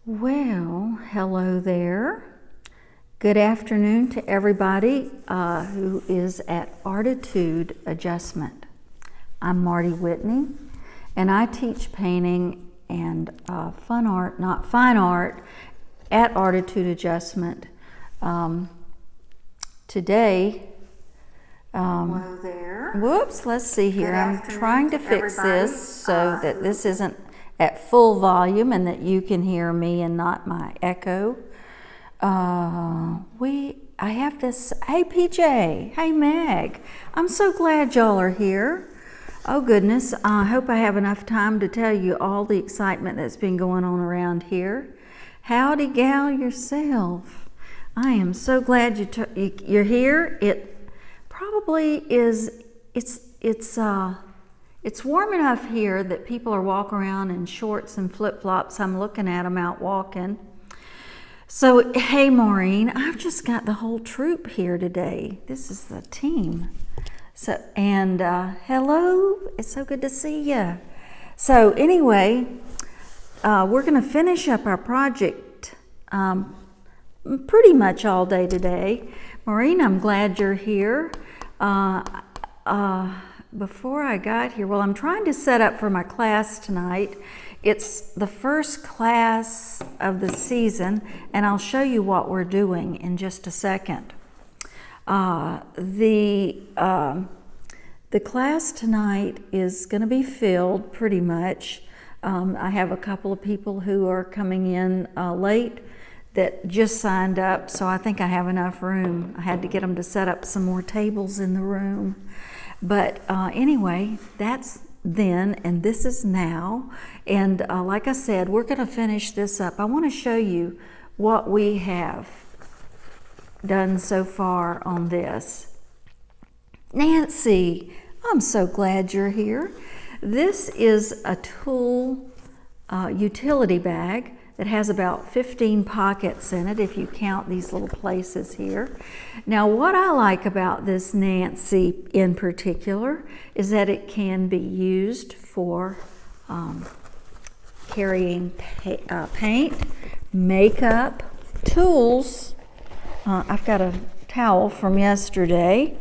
Well, hello there. Good afternoon to everybody who is at ARTitude Adjustment. I'm Marty Whitney, and I teach painting and fine art at ARTitude Adjustment. Today, Hello there. whoops, let's see here. Good I'm afternoon trying to to fix everybody, this so that this isn't at full volume and that you can hear me and not my echo. I have this, hey PJ, hey Meg, I'm so glad y'all are here. Oh goodness, I hope I have enough time to tell you all the excitement that's been going on around here. Howdy gal yourself. I am so glad you're here. It probably is, it's warm enough here that people are walking around in shorts and flip-flops. I'm looking at them out walking. So, hey Maureen, I've just got the whole troop here today. This is the team. So, and hello, it's so good to see you. So anyway, we're going to finish up our project pretty much all day today. Maureen, I'm glad you're here. Before I got here, well, I'm trying to set up for my class tonight. It's the first class of the season, and I'll show you what we're doing in just a second. The class tonight is going to be filled pretty much. I have a couple of people who are coming in late that just signed up, so I think I have enough room. I had to get them to set up some more tables in the room. But anyway, that's then and this is now. And like I said, we're going to finish this up. I want to show you what we have done so far on this. Nancy, I'm so glad you're here. This is a tool utility bag that has about 15 pockets in it if you count these little places here. Now what I like about this Nancy in particular is that it can be used for carrying paint, makeup, tools. I've got a towel from yesterday,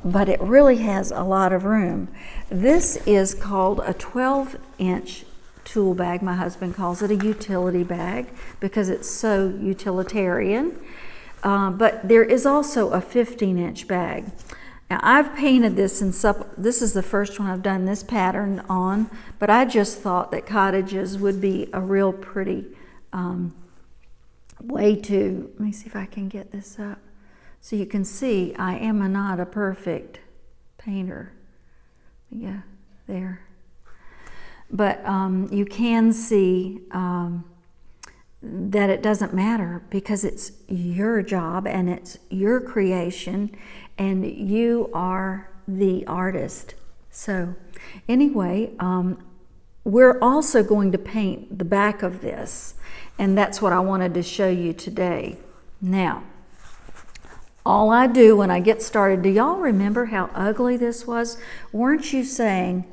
but it really has a lot of room. This is called a 12-inch tool bag. My husband calls it a utility bag because it's so utilitarian. But there is also a 15-inch bag. Now I've painted this this is the first one I've done this pattern on, but I just thought that cottages would be a real pretty way to, let me see if I can get this up so you can see I am not a perfect painter. Yeah, there. But you can see that it doesn't matter because it's your job and it's your creation and you are the artist. So anyway, we're also going to paint the back of this, and that's what I wanted to show you today. Now, all I do when I get started, do y'all remember how ugly this was? Weren't you saying,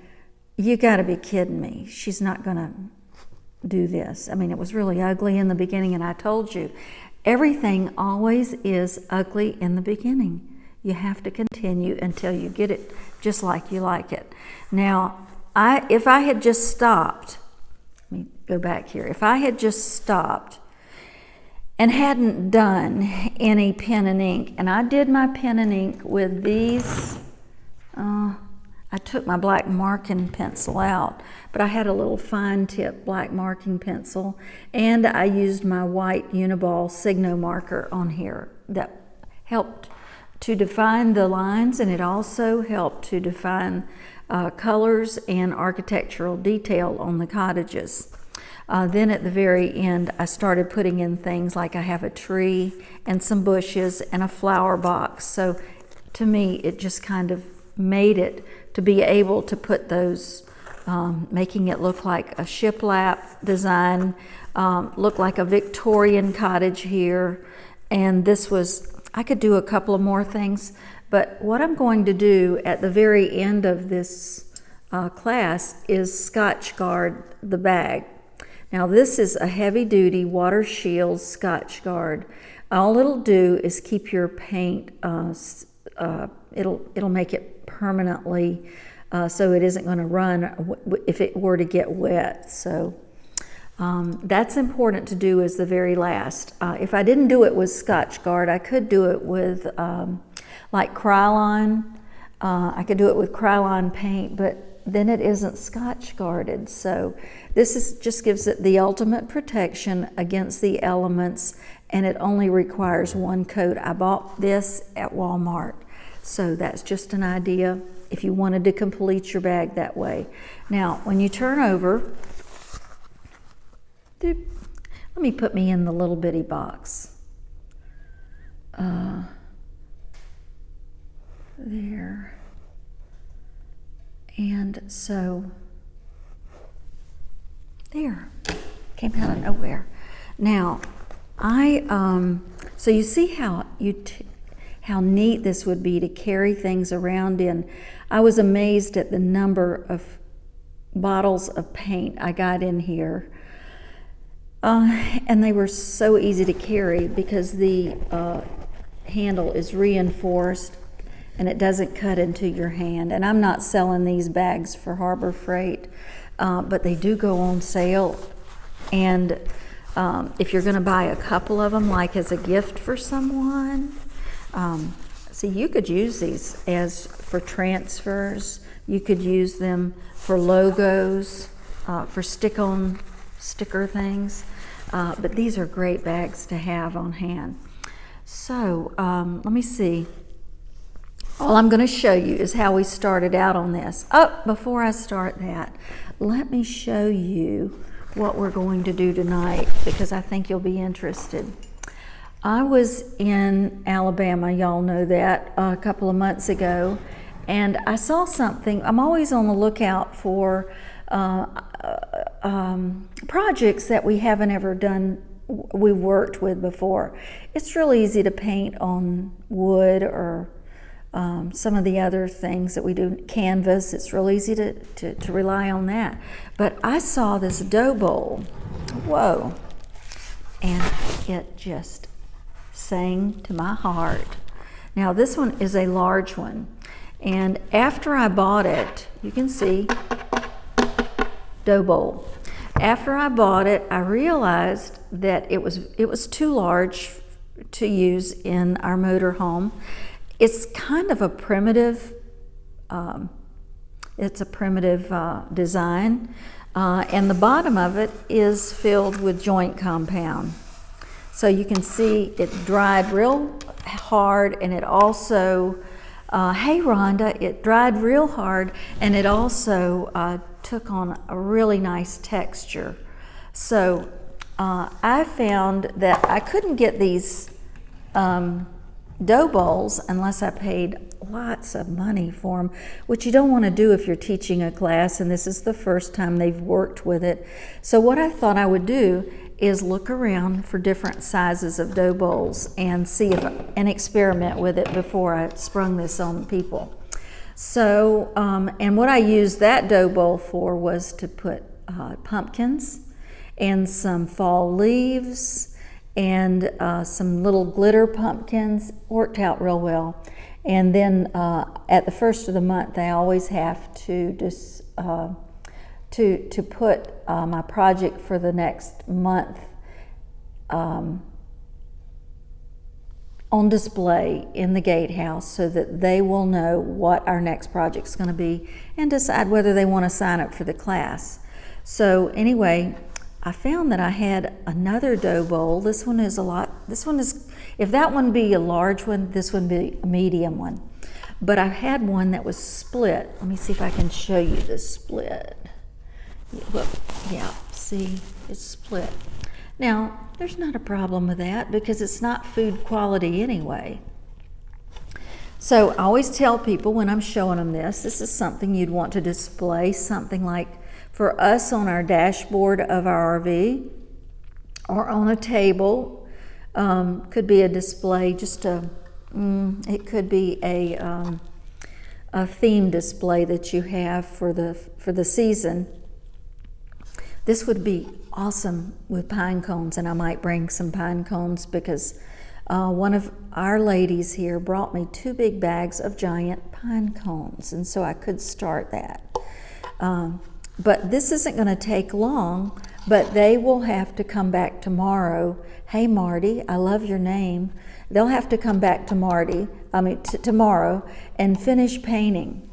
you got to be kidding me, she's not going to do this? I mean, it was really ugly in the beginning, and I told you, everything always is ugly in the beginning. You have to continue until you get it just like you like it. Now, if I had just stopped, let me go back here. If I had just stopped and hadn't done any pen and ink, and I did my pen and ink with these, I took my black marking pencil out, but I had a little fine tip black marking pencil, and I used my white Uniball Signo marker on here that helped to define the lines, and it also helped to define colors and architectural detail on the cottages. Then at the very end, I started putting in things like I have a tree and some bushes and a flower box. So to me, it just kind of made it to be able to put those, making it look like a shiplap design, look like a Victorian cottage here. And this was, I could do a couple of more things, but what I'm going to do at the very end of this class is Scotch guard the bag. Now this is a heavy-duty water shield Scotch Guard. All it'll do is keep your paint, it'll make it permanently so it isn't going to run if it were to get wet. So that's important to do as the very last. If I didn't do it with Scotch Guard, I could do it with like Krylon. I could do it with Krylon paint, but then it isn't Scotch guarded. So this just gives it the ultimate protection against the elements, and it only requires one coat. I bought this at Walmart. So that's just an idea if you wanted to complete your bag that way. Now, when you turn over, let me put me in the little bitty box. There. And so, there, came out of nowhere. Now, so you see how how neat this would be to carry things around in. I was amazed at the number of bottles of paint I got in here. And they were so easy to carry because the handle is reinforced and it doesn't cut into your hand. And I'm not selling these bags for Harbor Freight, but they do go on sale. And if you're going to buy a couple of them, like as a gift for someone, see, you could use these as for transfers. You could use them for logos, for sticker things. But these are great bags to have on hand. So let me see. All I'm going to show you is how we started out on this. Oh, before I start that, let me show you what we're going to do tonight, because I think you'll be interested. I was in Alabama, y'all know that, a couple of months ago, and I saw something. I'm always on the lookout for projects that we haven't ever done, we've worked with before. It's real easy to paint on wood or some of the other things that we do, canvas. It's real easy to rely on that. But I saw this dough bowl, whoa, and it just sang to my heart. Now this one is a large one, and after I bought it, you can see, dough bowl. After I bought it, I realized that it was too large to use in our motor home. It's kind of a primitive, design, and the bottom of it is filled with joint compound. So you can see it dried real hard, and it also, hey Rhonda, it dried real hard, and it also took on a really nice texture. So I found that I couldn't get these dough bowls unless I paid lots of money for them, which you don't want to do if you're teaching a class and this is the first time they've worked with it. So what I thought I would do is look around for different sizes of dough bowls and see if and experiment with it before I sprung this on people. So and what I used that dough bowl for was to put pumpkins and some fall leaves and some little glitter pumpkins. Worked out real well. And then at the first of the month, I always have to just to put my project for the next month on display in the gatehouse so that they will know what our next project's going to be and decide whether they want to sign up for the class. So anyway, I found that I had another dough bowl. This one is if that one be a large one, this one be a medium one. But I had one that was split. Let me see if I can show you the split. Yeah, see, it's split. Now, there's not a problem with that because it's not food quality anyway. So I always tell people when I'm showing them this is something you'd want to display, something like for us on our dashboard of our RV or on a table. Could be a display, it could be a theme display that you have for the season. This would be awesome with pine cones, and I might bring some pine cones because one of our ladies here brought me 2 big bags of giant pine cones, and so I could start that. But this isn't going to take long, but they will have to come back tomorrow. Hey, Marty, I love your name. They'll have to come back tomorrow and finish painting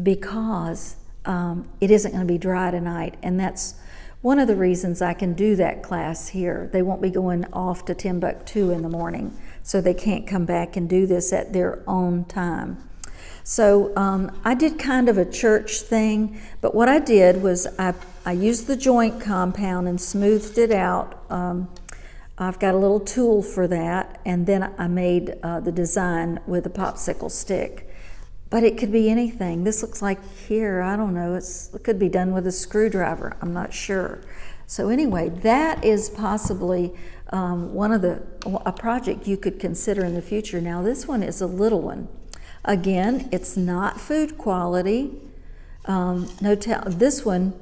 because it isn't going to be dry tonight, and that's one of the reasons I can do that class here. They won't be going off to Timbuktu in the morning, so they can't come back and do this at their own time. So I did kind of a church thing, but what I did was I used the joint compound and smoothed it out. I've got a little tool for that, and then I made the design with a popsicle stick. But it could be anything. This looks like here, I don't know, it could be done with a screwdriver, I'm not sure. So anyway, that is possibly a project you could consider in the future. Now this one is a little one. Again, it's not food quality. This one,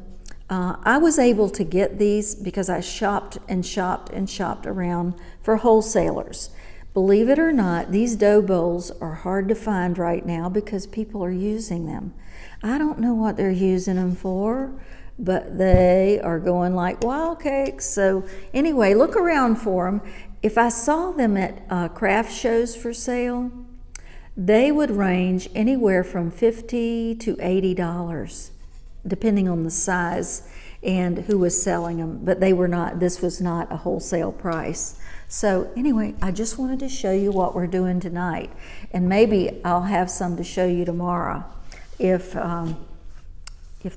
I was able to get these because I shopped around for wholesalers. Believe it or not, these dough bowls are hard to find right now because people are using them. I don't know what they're using them for, but they are going like wild cakes. So anyway, look around for them. If I saw them at craft shows for sale, they would range anywhere from $50 to $80, depending on the size and who was selling them. But this was not a wholesale price. So anyway, I just wanted to show you what we're doing tonight, and maybe I'll have some to show you tomorrow if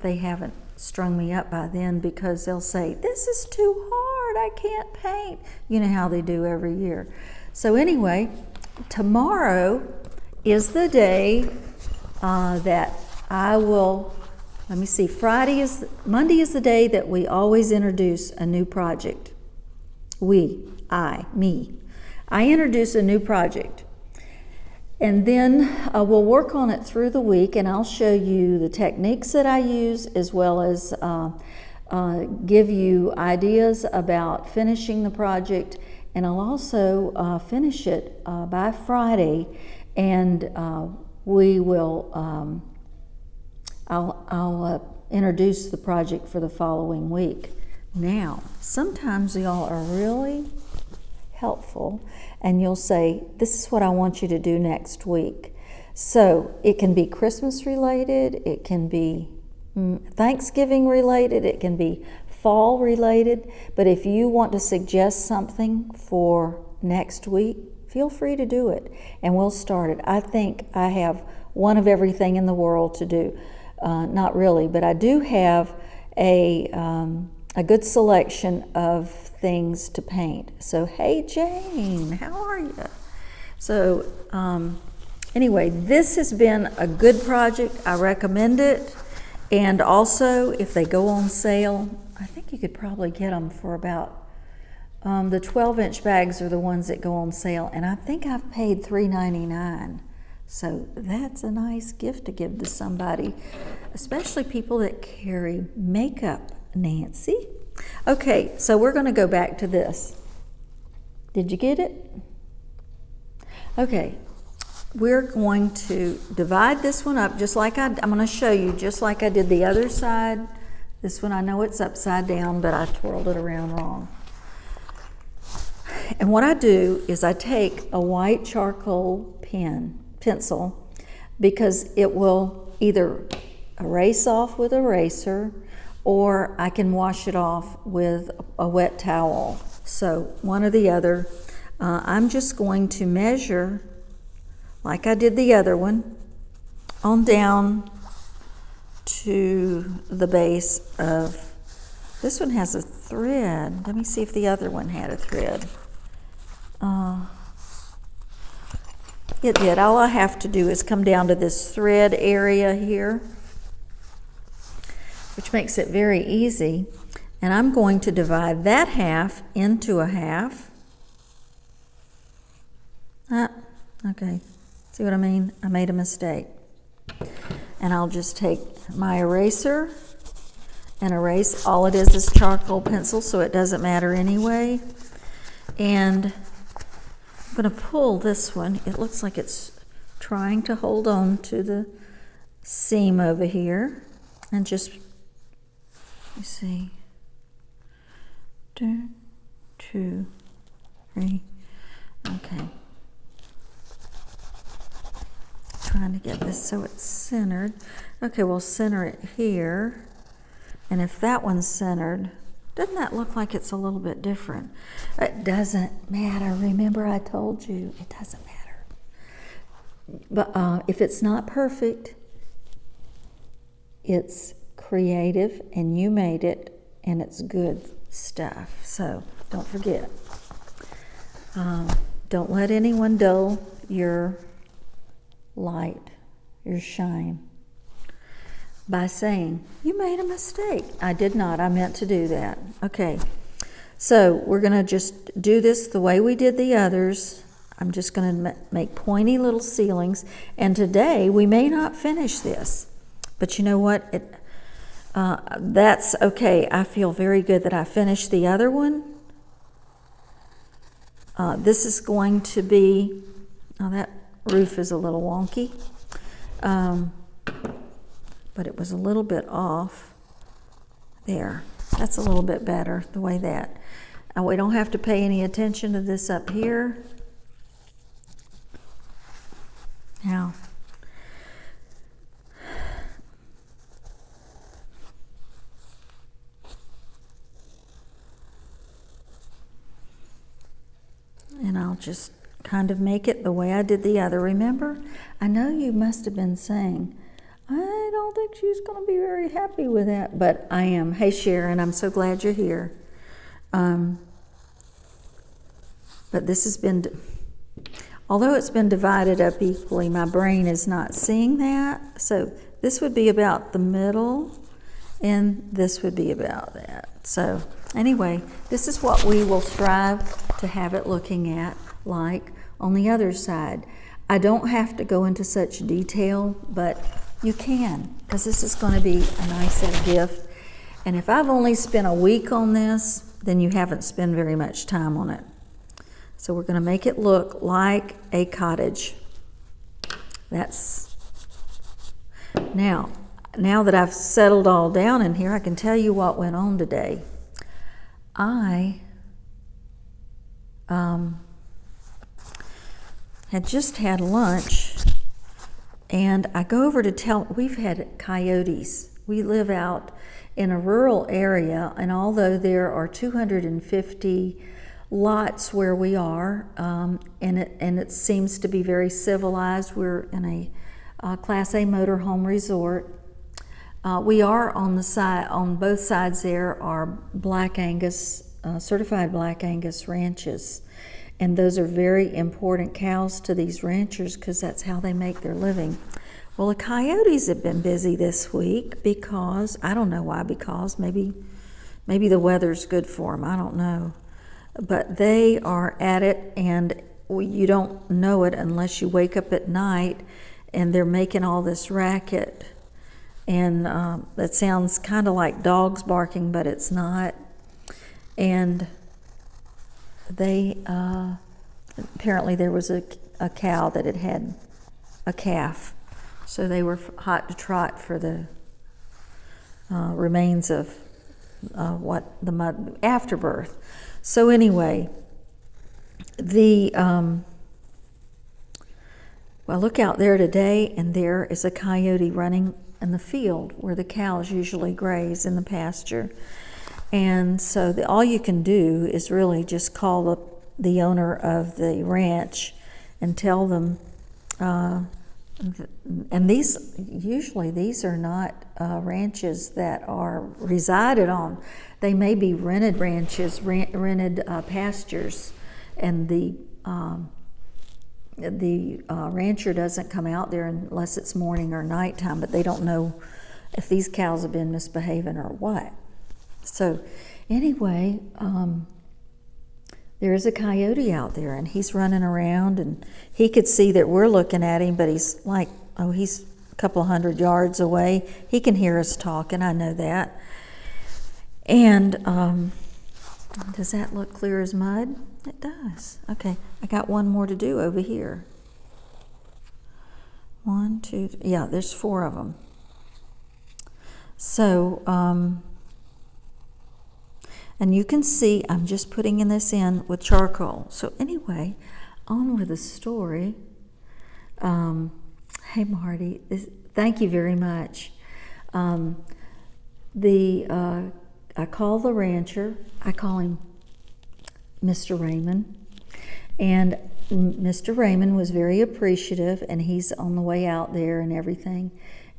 they haven't strung me up by then, because they'll say, this is too hard, I can't paint. You know how they do every year. So anyway, tomorrow is the day that I will, let me see, Monday is the day that we always introduce a new project. I introduce a new project, and then we'll work on it through the week, and I'll show you the techniques that I use, as well as give you ideas about finishing the project, and I'll also finish it by Friday, and we will I'll introduce the project for the following week. Now, sometimes y'all are really helpful, and you'll say, this is what I want you to do next week. So it can be Christmas related, it can be Thanksgiving related, it can be fall related, but if you want to suggest something for next week, feel free to do it, and we'll start it. I think I have one of everything in the world to do. Not really, but I do have a good selection of things to paint. So, hey Jane, how are you? So, anyway, this has been a good project. I recommend it. And also, if they go on sale, I think you could probably get them for about, the 12-inch bags are the ones that go on sale, and I think I've paid $3.99. So that's a nice gift to give to somebody, especially people that carry makeup, Nancy. Okay, so we're going to go back to this. Did you get it? Okay, we're going to divide this one up just like I'm going to show you, just like I did the other side. This one, I know it's upside down, but I twirled it around wrong. And what I do is I take a white charcoal pencil, because it will either erase off with an eraser, or I can wash it off with a wet towel. So one or the other. I'm just going to measure, like I did the other one, on down to the base of, this one has a thread. Let me see if the other one had a thread. It did. All I have to do is come down to this thread area here, which makes it very easy. And I'm going to divide that half into a half. Okay. See what I mean? I made a mistake. And I'll just take my eraser and erase. All it is charcoal pencil, so it doesn't matter anyway. And I'm going to pull this one. It looks like it's trying to hold on to the seam over here. And just, you see, 1, 2, 3, okay. Trying to get this so it's centered. Okay, we'll center it here. And if that one's centered, doesn't that look like it's a little bit different? It doesn't matter. Remember I told you, it doesn't matter. But if it's not perfect, it's creative and you made it and it's good stuff. So don't forget. Don't let anyone dull your light, your shine, by saying, you made a mistake. I did not. I meant to do that. Okay. So we're going to just do this the way we did the others. I'm just going to make pointy little ceilings. And today we may not finish this. But you know what? That's okay. I feel very good that I finished the other one. This is going to be, that roof is a little wonky. But it was a little bit off there. That's a little bit better, the way that. We don't have to pay any attention to this up here. Now, and I'll just kind of make it the way I did the other. Remember, I know you must have been saying, I don't think she's going to be very happy with that, but I am. Hey, Sharon, I'm so glad you're here. But this has been, although it's been divided up equally, my brain is not seeing that. So this would be about the middle, and this would be about that. So anyway, this is what we will strive to have it looking at, like on the other side. I don't have to go into such detail, but you can, because this is going to be a nice little gift. And if I've only spent a week on this, then you haven't spent very much time on it. So we're going to make it look like a cottage. That's now that I've settled all down in here, I can tell you what went on today. I had just had lunch, and I go over to we've had coyotes. We live out in a rural area, and although there are 250 lots where we are, and it seems to be very civilized. We're in a Class A motorhome resort. We are on both sides there are Black Angus, certified Black Angus ranches. And those are very important cows to these ranchers because that's how they make their living. Well, the coyotes have been busy this week because, I don't know why, because maybe the weather's good for them, I don't know. But they are at it, and you don't know it unless you wake up at night and they're making all this racket. And that sounds kind of like dogs barking, but it's not. And they apparently there was a cow that had a calf, so they were hot to trot for the remains of afterbirth. So anyway, well, look out there today, and there is a coyote running in the field where the cows usually graze in the pasture. And so all you can do is really just call the owner of the ranch and tell them, and these are not ranches that are resided on. They may be rented ranches, rented pastures, and the rancher doesn't come out there unless it's morning or nighttime, but they don't know if these cows have been misbehaving or what. So anyway, there is a coyote out there, and he's running around, and he could see that we're looking at him, but he's a couple hundred yards away. He can hear us talking, I know that. And does that look clear as mud? It does. Okay, I got one more to do over here. 1, 2, 3. Yeah, there's 4 of them. So, and you can see I'm just putting this in with charcoal. So anyway, on with the story. Hey Marty, thank you very much. I call the rancher, I call him Mr. Raymond, and Mr. Raymond was very appreciative, and he's on the way out there and everything.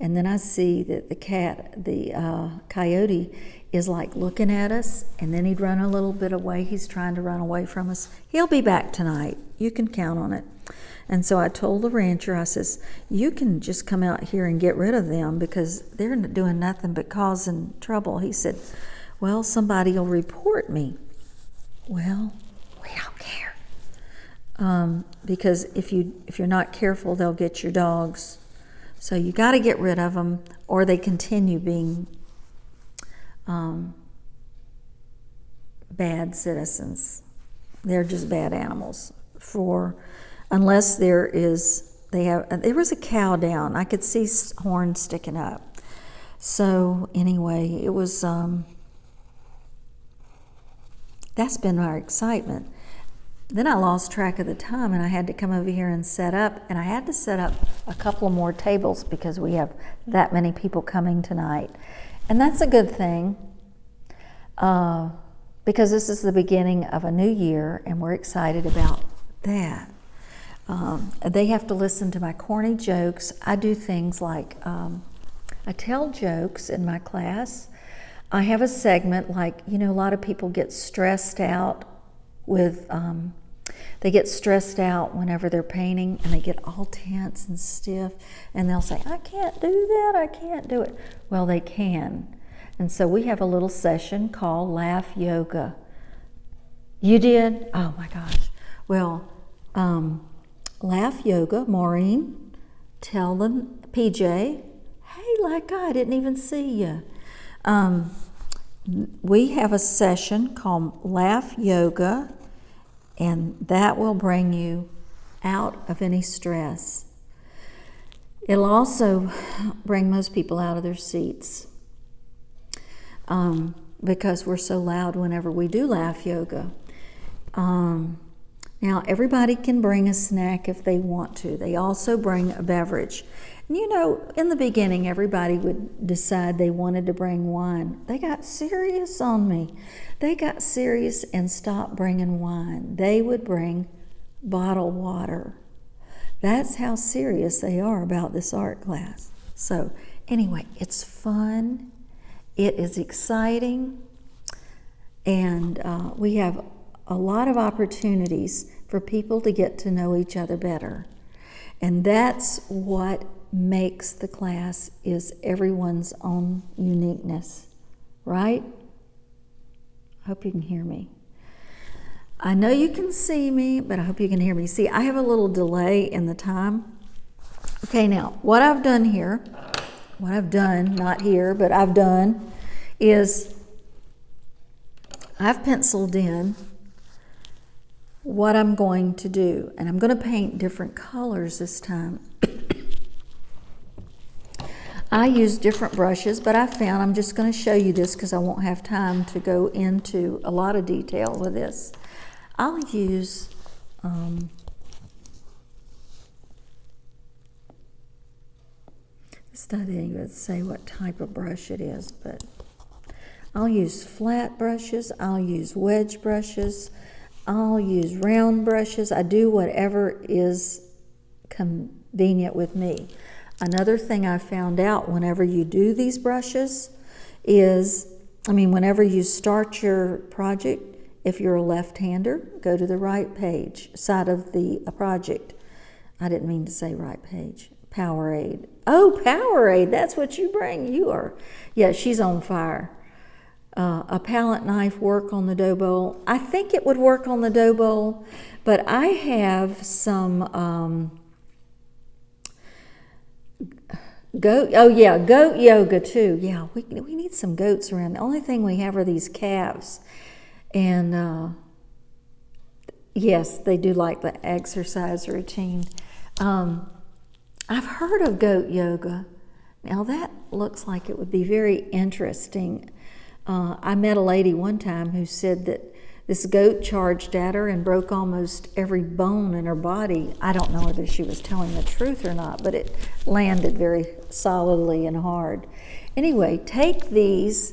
And then I see that the coyote is like looking at us, and then he'd run a little bit away. He's trying to run away from us. He'll be back tonight. You can count on it. And so I told the rancher, I says, you can just come out here and get rid of them because they're doing nothing but causing trouble. He said, well, somebody will report me. Well, we don't care. Because if you're not careful, they'll get your dogs. So you got to get rid of them, or they continue being bad citizens. They're just bad animals. Unless there was a cow down. I could see horns sticking up. So anyway, it was. That's been our excitement. Then I lost track of the time, and I had to come over here and set up, and I had to set up a couple more tables because we have that many people coming tonight. And that's a good thing, because this is the beginning of a new year, and we're excited about that. They have to listen to my corny jokes. I do things like, I tell jokes in my class. I have a segment like, a lot of people get stressed out they get stressed out whenever they're painting, and they get all tense and stiff, and they'll say, I can't do that, I can't do it. Well, they can. And so we have a little session called Laugh Yoga. You did? Oh my gosh. Well, Laugh Yoga, Maureen, tell them, PJ, hey, like I didn't even see you. We have a session called Laugh Yoga, and that will bring you out of any stress. It'll also bring most people out of their seats, because we're so loud whenever we do Laugh Yoga. Now, everybody can bring a snack if they want to. They also bring a beverage. And in the beginning, everybody would decide they wanted to bring wine. They got serious on me. They got serious and stopped bringing wine. They would bring bottled water. That's how serious they are about this art class. So anyway, it's fun. It is exciting. And we have a lot of opportunities for people to get to know each other better. And that's what makes the class, is everyone's own uniqueness, right? I hope you can hear me. I know you can see me, but I hope you can hear me. See, I have a little delay in the time. Okay, now, what I've done here, not here, but I've done, is I've penciled in what I'm going to do, and I'm going to paint different colors this time. I use different brushes, but I found I'm just going to show you this because I won't have time to go into a lot of detail with this. I'll use it's not even say what type of brush it is, but I'll use flat brushes, I'll use wedge brushes, I'll use round brushes. I do whatever is convenient with me. Another thing I found out whenever you do these brushes is, whenever you start your project, if you're a left-hander, go to the right side of the project. I didn't mean to say right page. Powerade. Oh, Powerade, that's what you bring. You are, yeah, she's on fire. A palette knife work on the dough bowl. I think it would work on the dough bowl, but I have some Goat, oh yeah, goat yoga too. Yeah, we need some goats around. The only thing we have are these calves. And yes, they do like the exercise routine. I've heard of goat yoga. Now that looks like it would be very interesting. I met a lady one time who said that this goat charged at her and broke almost every bone in her body. I don't know whether she was telling the truth or not, but it landed very solidly and hard. Anyway, take these,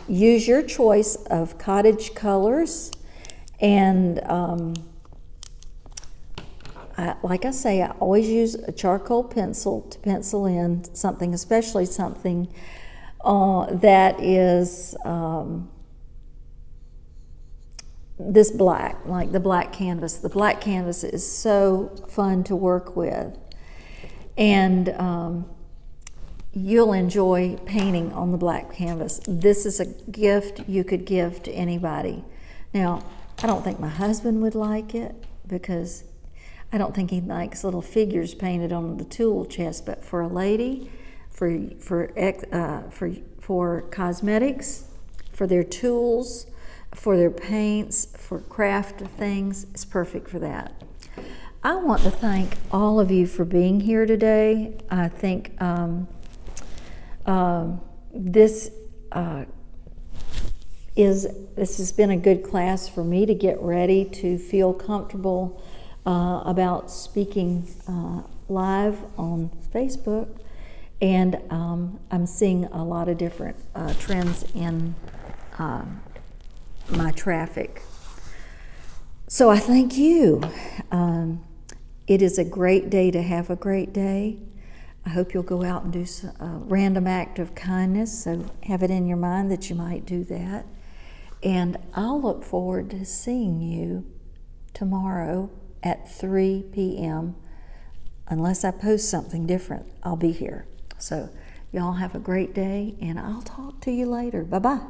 use your choice of cottage colors, and like I say, I always use a charcoal pencil to pencil in something, especially something that is this black, like the black canvas. The black canvas is so fun to work with, and you'll enjoy painting on the black canvas. This is a gift you could give to anybody. Now, I don't think my husband would like it because I don't think he likes little figures painted on the tool chest, but for a lady, for cosmetics, for their tools, for their paints, for craft things, it's perfect for that. I want to thank all of you for being here today. I think this has been a good class for me to get ready to feel comfortable about speaking live on Facebook, and I'm seeing a lot of different trends in my traffic. So I thank you. It is a great day to have a great day. I hope you'll go out and do a random act of kindness, so have it in your mind that you might do that. And I'll look forward to seeing you tomorrow at 3 p.m. Unless I post something different, I'll be here. So y'all have a great day, and I'll talk to you later. Bye-bye.